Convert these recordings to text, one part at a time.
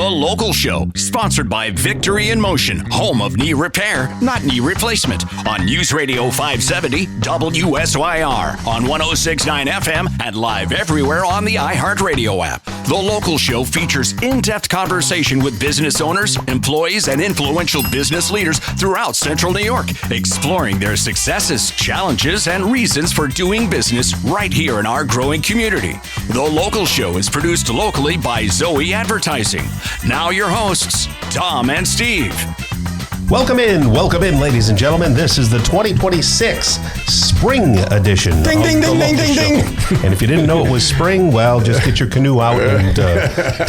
The Local Show, sponsored by Victory in Motion, home of knee repair, not knee replacement, on News Radio 570 WSYR, on 106.9 FM, and live everywhere on the iHeartRadio app. The Local Show features in-depth conversation with business owners, employees, and influential business leaders throughout Central New York, exploring their successes, challenges, and reasons for doing business right here in our growing community. The Local Show is produced locally by Zoe Advertising. Now your hosts, Tom and Steve. Welcome in, ladies and gentlemen. This is the 2026 Spring Edition. Ding, ding, ding, ding, ding, ding. And if you didn't know it was spring, well, just get your canoe out and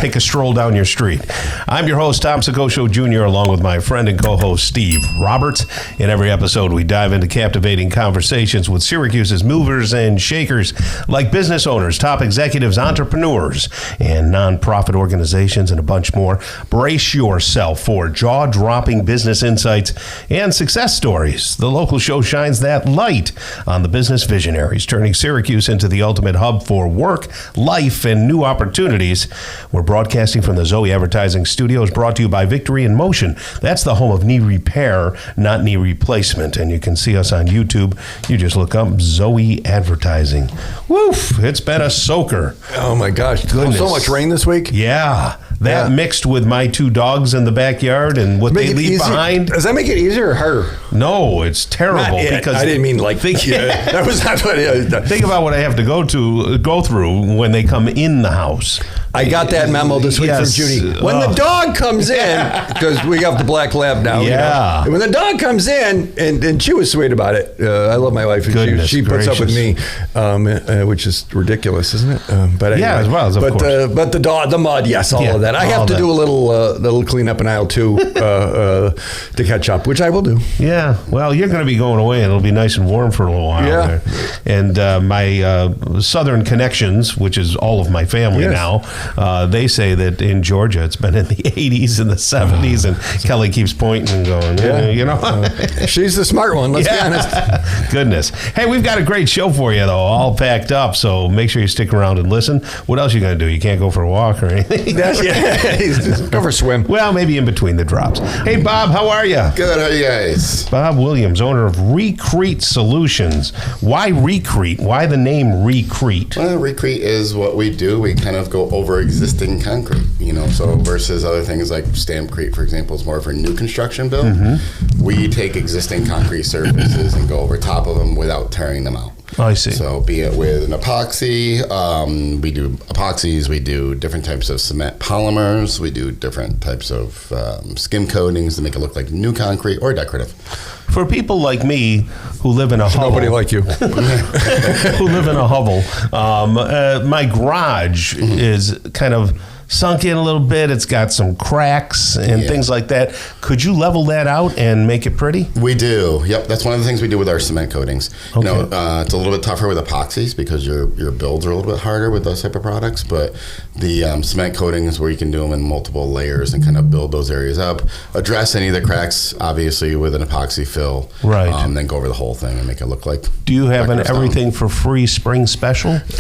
take a stroll down your street. I'm your host, Tom Secocio Jr., along with my friend and co-host, Steve Roberts. In every episode, we dive into captivating conversations with Syracuse's movers and shakers, like business owners, top executives, entrepreneurs, and nonprofit organizations, and a bunch more. Brace yourself for jaw-dropping business insights and success stories. The Local Show shines that light on the business visionaries, turning Syracuse into the ultimate hub for work, life, and new opportunities. We're broadcasting from the Zoe Advertising Studios, brought to you by Victory in Motion. That's the home of knee repair, not knee replacement. And you can see us on YouTube. You just look up Zoe Advertising. Woof! It's been a soaker. Oh my gosh. Goodness. So much rain this week? Yeah. That mixed with my two dogs in the backyard and what they leave behind. Does that make it easier or harder? No, it's terrible. Because I didn't mean like that was not what think about what I have to go through when they come in the house. I got that memo this week from Judy. When the dog comes in, because we have the black lab now. Yeah. You know? When the dog comes in, and she was sweet about it. I love my wife, and she puts up with me, which is ridiculous, isn't it? But anyway, as well, of course. But the dog, the mud, yes, all of that. I have to do a little cleanup in aisle 2 to catch up, which I will do. Yeah. Well, you're going to be going away, and it'll be nice and warm for a little while. Yeah. There. And my Southern connections, which is all of my family now, they say that in Georgia it's been in the 80s and the 70s, and Kelly keeps pointing and going, you know. She's the smart one, let's be honest. Goodness. Hey, we've got a great show for you, though, all packed up, so make sure you stick around and listen. What else are you going to do? You can't go for a walk or anything? Go for a swim. Well, maybe in between the drops. Hey, Bob, how are you? Good, how are you guys? Bob Williams, owner of Recrete Solutions. Why Recrete? Why the name Recrete? Well, Recrete is what we do. We kind of go over existing concrete, so versus other things like Stampcrete, for example, is more for new construction build. Mm-hmm. We take existing concrete surfaces and go over top of them without tearing them out. Oh, I see. So be it with an epoxy, we do epoxies, we do different types of cement polymers, we do different types of skim coatings to make it look like new concrete or decorative. For people like me who live in a hovel. Nobody like you. Who live in a hovel. My garage is kind of sunk in a little bit. It's got some cracks and things like that. Could you level that out and make it pretty? We do. Yep. That's one of the things we do with our cement coatings. Okay. It's a little bit tougher with epoxies because your builds are a little bit harder with those type of products. But the cement coating is where you can do them in multiple layers and kind of build those areas up. Address any of the cracks, obviously, with an epoxy fill. Right. Then go over the whole thing and make it look like. Do you have an everything for free spring special? Nothing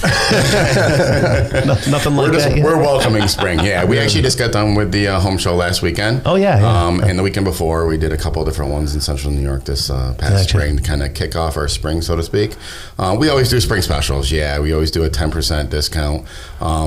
like that yet? We're welcoming spring. Yeah, we actually just got done with the home show last weekend. Oh, yeah. And the weekend before, we did a couple of different ones in Central New York this past spring to kind of kick off our spring, so to speak. We always do spring specials. Yeah, we always do a 10% discount.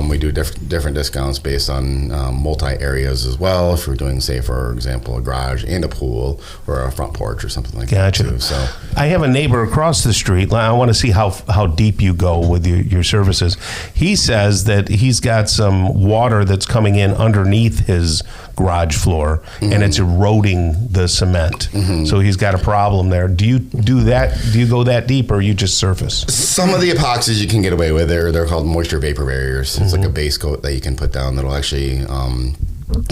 We do different discounts based on multi-areas as well. If we're doing, say, for example, a garage and a pool or a front porch or something like that too. So I have a neighbor across the street. I want to see how deep you go with your services. He says that he's got some water that's coming in underneath his garage floor, and it's eroding the cement. So he's got a problem there. Do you do that? Do you go that deep, or you just surface? Some of the epoxies you can get away with. They're called moisture vapor barriers. It's like a base coat that you can put down that'll actually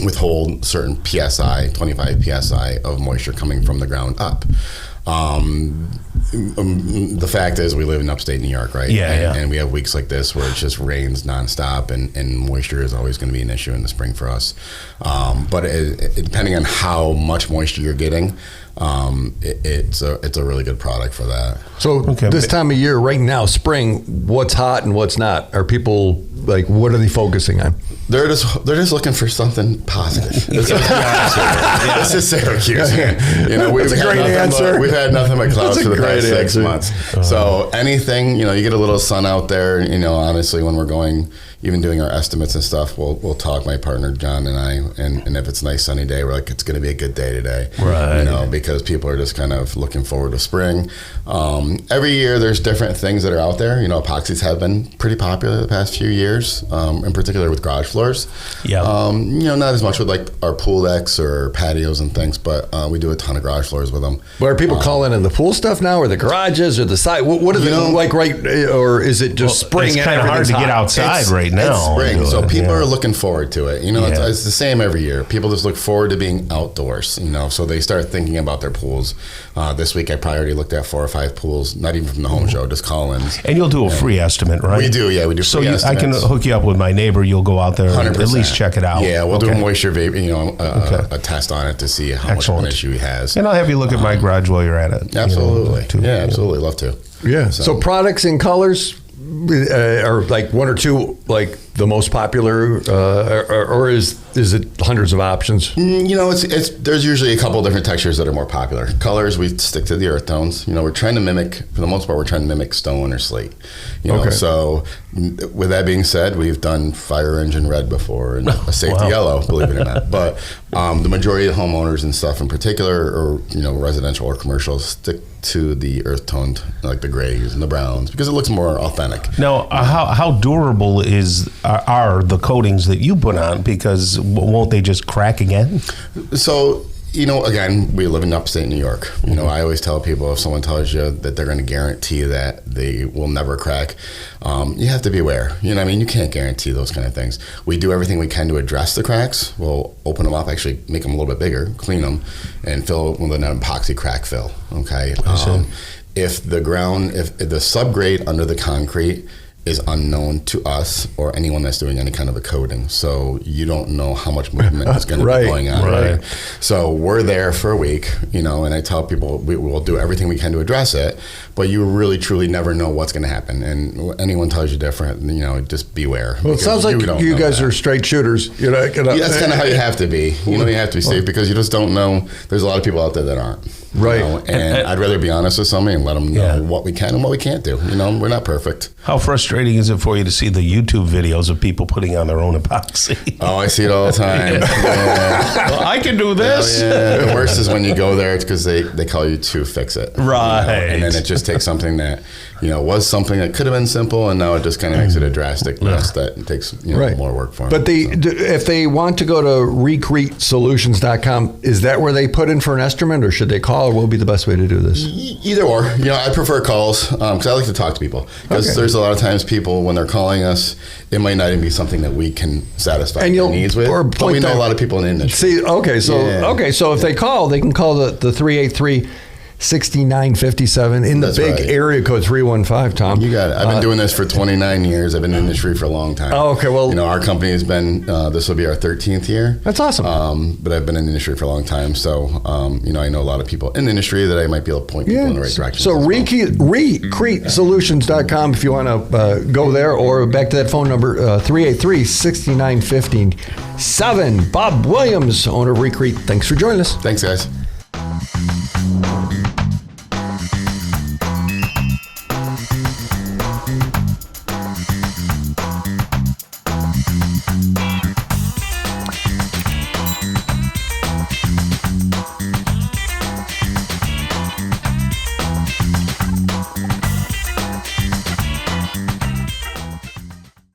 withhold certain PSI, 25 PSI of moisture coming from the ground up. The fact is, we live in upstate New York, right? And we have weeks like this where it just rains nonstop, and moisture is always going to be an issue in the spring for us. But depending on how much moisture you're getting, it's a really good product for that. So this time of year, right now, spring, what's hot and what's not? Are people like, what are they focusing on? They're just looking for something positive. This is Syracuse. We've That's a great answer. We've had nothing but clouds for the past 6 months. So anything, you get a little sun out there. Honestly, when we're going, even doing our estimates and stuff, we'll talk, my partner John and I, and if it's a nice sunny day, we're like, it's going to be a good day today, right? Because people are just kind of looking forward to spring. Every year, there's different things that are out there. Epoxies have been pretty popular the past few years, in particular with garage floors. Yeah. Not as much with like our pool decks or patios and things, but we do a ton of garage floors with them. But are people calling in the pool stuff now, or the garages, or the side? What is it like, right? Or is it just spring? It's kind of hard to get outside right now. It's spring, so people are looking forward to it. It's the same every year. People just look forward to being outdoors. So they start thinking about their pools. This week, I probably already looked at 4 or 5 pools, not even from the home show, just call-ins. And you'll do a free estimate, right? We do, yeah. We do free estimates. I can hook you up with my neighbor. You'll go out there 100%. and at least check it out. Yeah, we'll do a moisture vapor, a test on it to see how much of an issue he has. And I'll have you look at my garage while you're at it. Absolutely. Absolutely. Love to. Yeah. So products and colors are like 1 or 2 like the most popular, or is it hundreds of options? There's usually a couple of different textures that are more popular. Colors, we stick to the earth tones. We're trying to mimic, for the most part, we're trying to mimic stone or slate. So with that being said, we've done fire engine red before and a safety yellow, believe it or not. But the majority of homeowners and stuff in particular, or residential or commercial, stick to the earth toned, like the grays and the browns, because it looks more authentic. Now, how durable are the coatings that you put on? Because won't they just crack again? So, again, we live in upstate New York. I always tell people, if someone tells you that they're going to guarantee that they will never crack, you have to be aware. You can't guarantee those kind of things. We do everything we can to address the cracks. We'll open them up, actually make them a little bit bigger, clean them, and fill with an epoxy crack fill. Okay. If the subgrade under the concrete is unknown to us or anyone that's doing any kind of a coating. So you don't know how much movement is going to be going on. Right. So we're there for a week, and I tell people we will do everything we can to address it, but you really truly never know what's going to happen. And anyone tells you different, just beware. Well, it sounds like you guys are straight shooters. That's kind of how you have to be. You have to be safe, because you just don't know. There's a lot of people out there that aren't. Right. And I'd rather be honest with somebody and let them know what we can and what we can't do. We're not perfect. How frustrating is it for you to see the YouTube videos of people putting on their own epoxy? Oh, I see it all the time. Well, I can do this. The worst is when you go there, it's because they call you to fix it. Right. And then it just takes something that, was something that could have been simple, and now it just kind of makes it a drastic mess that takes more work for them. But if they want to go to RecreteSolutions.com, is that where they put in for an estimate, or should they call, or what would be the best way to do this? Either or. I prefer calls, because I like to talk to people. Because there's a lot of times people, when they're calling us, it might not even be something that we can satisfy their needs with. But we know a lot of people in the industry. So if they call, they can call the 383-6957 in the big area code 315, Tom. You got it. I've been doing this for 29 years. I've been in the industry for a long time. Oh, okay. Well, our company has been, this will be our 13th year. That's awesome. But I've been in the industry for a long time. So, I know a lot of people in the industry that I might be able to point people in the right direction. So RecreteSolutions.com if you want to go there, or back to that phone number, 383-6957. Bob Williams, owner of Recrete. Thanks for joining us. Thanks, guys.